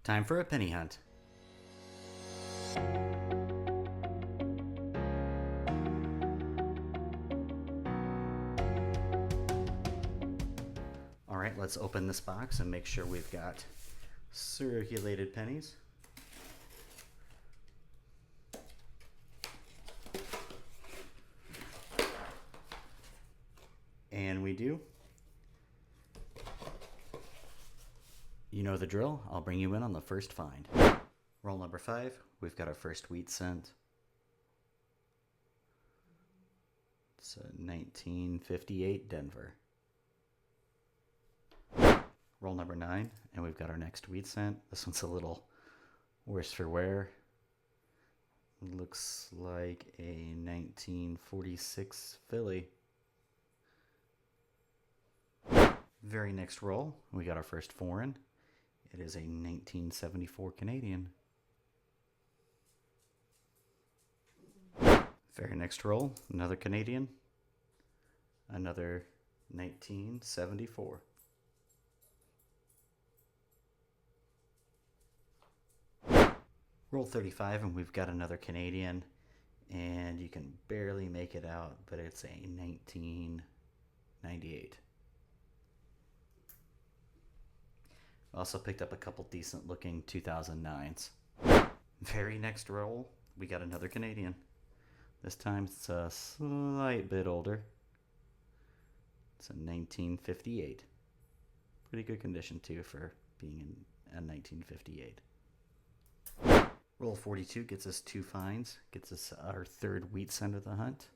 Time for a penny hunt. All right, let's open this box and make sure we've got circulated pennies. And we do. You know the drill. I'll bring you in on the first find. Roll number 5. We've got our first wheat cent. It's a 1958 Denver. Roll number 9, and we've got our next wheat cent. This one's a little worse for wear. Looks like a 1946 Philly. Very next roll, we got our first foreign. It is a 1974 Canadian. Very next roll, another Canadian. Another 1974. Roll 35 and we've got another Canadian, and you can barely make it out, but it's a 1998. Also picked up a couple decent looking 2009s. Very next roll, we got another Canadian. This time it's a slight bit older. It's a 1958. Pretty good condition too for being in a 1958. Roll 42 gets us 2 finds, gets us our third wheat cent of the hunt.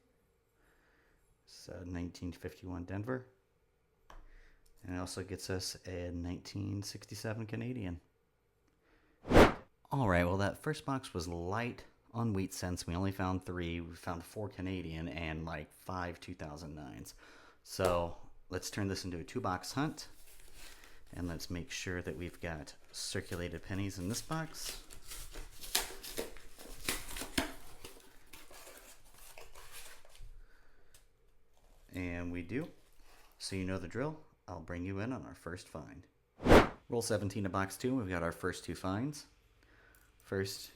It's a 1951 Denver. And it also gets us a 1967 Canadian. Alright, well that first box was light on wheat cents. We only found 3. We found 4 Canadian and like 5 2009s. So let's turn this into a 2-box hunt. And let's make sure that we've got circulated pennies in this box. And we do. So you know the drill. I'll bring you in on our first find. Roll 17 to box 2. We've got our first 2 finds. First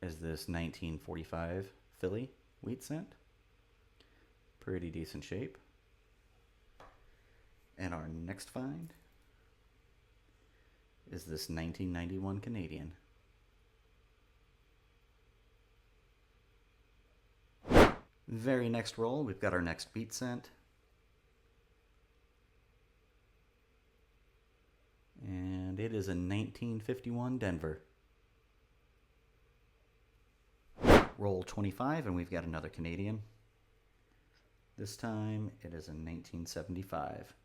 is this 1945 Philly wheat cent. Pretty decent shape. And our next find is this 1991 Canadian. Very next roll, we've got our next wheat cent. And it is a 1951 Denver. Roll 25 and we've got another Canadian. This time it is a 1975.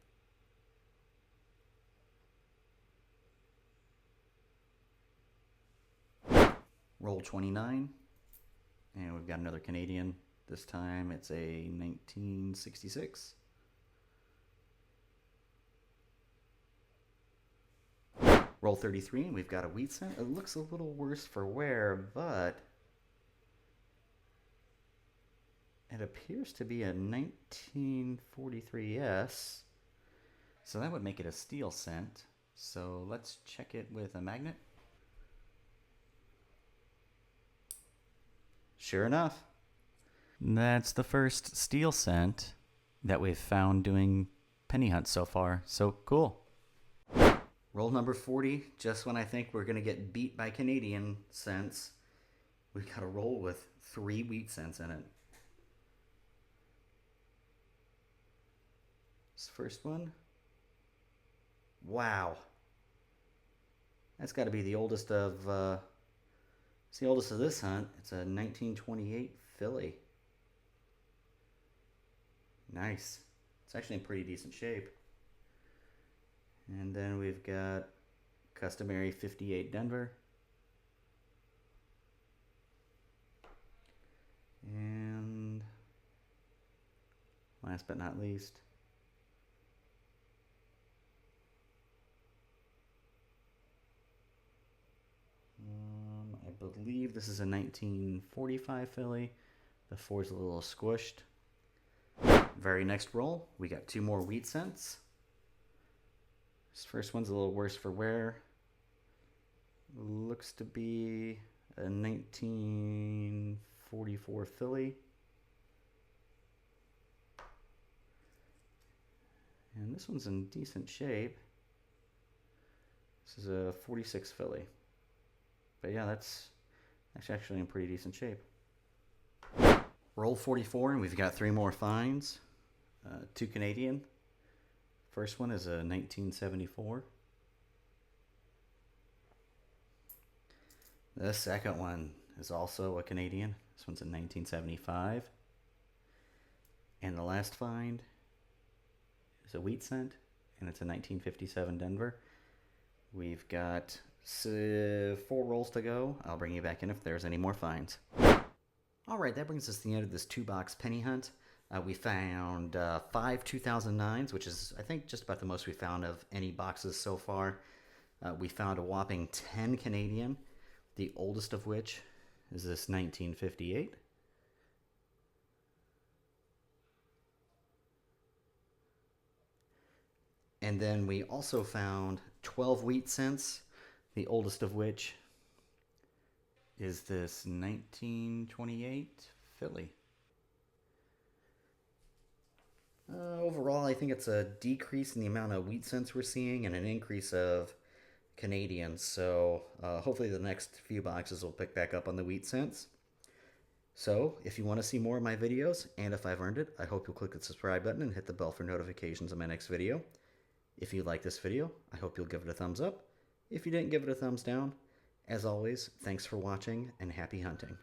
Roll 29 and we've got another Canadian. This time it's a 1966. Roll 33 and we've got a wheat cent. It looks a little worse for wear, but it appears to be a 1943S. So that would make it a steel cent. So let's check it with a magnet. Sure enough, that's the first steel cent that we've found doing penny hunts so far. So cool. Roll number 40, just when I think we're going to get beat by Canadian cents, we've got a roll with 3 wheat cents in it. This first one. Wow. That's got to be the oldest of, it's the oldest of this hunt. It's a 1928 Philly. Nice. It's actually in pretty decent shape. And then we've got customary 58 Denver. And last but not least, I believe this is a 1945 Philly. The 4's a little squished. Very next roll, we got 2 more wheat cents. This first one's a little worse for wear. Looks to be a 1944 Philly. And this one's in decent shape. This is a 46 Philly. But yeah, that's actually in pretty decent shape. Roll 44, and we've got 3 more finds. 2 Canadian. First one is a 1974. The second one is also a Canadian. This one's a 1975. And the last find is a wheat cent, and it's a 1957 Denver. We've got 4 rolls to go. I'll bring you back in if there's any more finds. Alright, that brings us to the end of this 2-box penny hunt. We found 5 2009s, which is, I think, just about the most we found of any boxes so far. We found a whopping 10 Canadian, the oldest of which is this 1958. And then we also found 12 wheat cents, the oldest of which is this 1928 Philly. Overall, I think it's a decrease in the amount of wheat cents we're seeing and an increase of Canadians. So hopefully the next few boxes will pick back up on the wheat cents. So if you want to see more of my videos, and if I've earned it, I hope you'll click the subscribe button and hit the bell for notifications of my next video. If you like this video, I hope you'll give it a thumbs up. If you didn't, give it a thumbs down. As always, thanks for watching and happy hunting.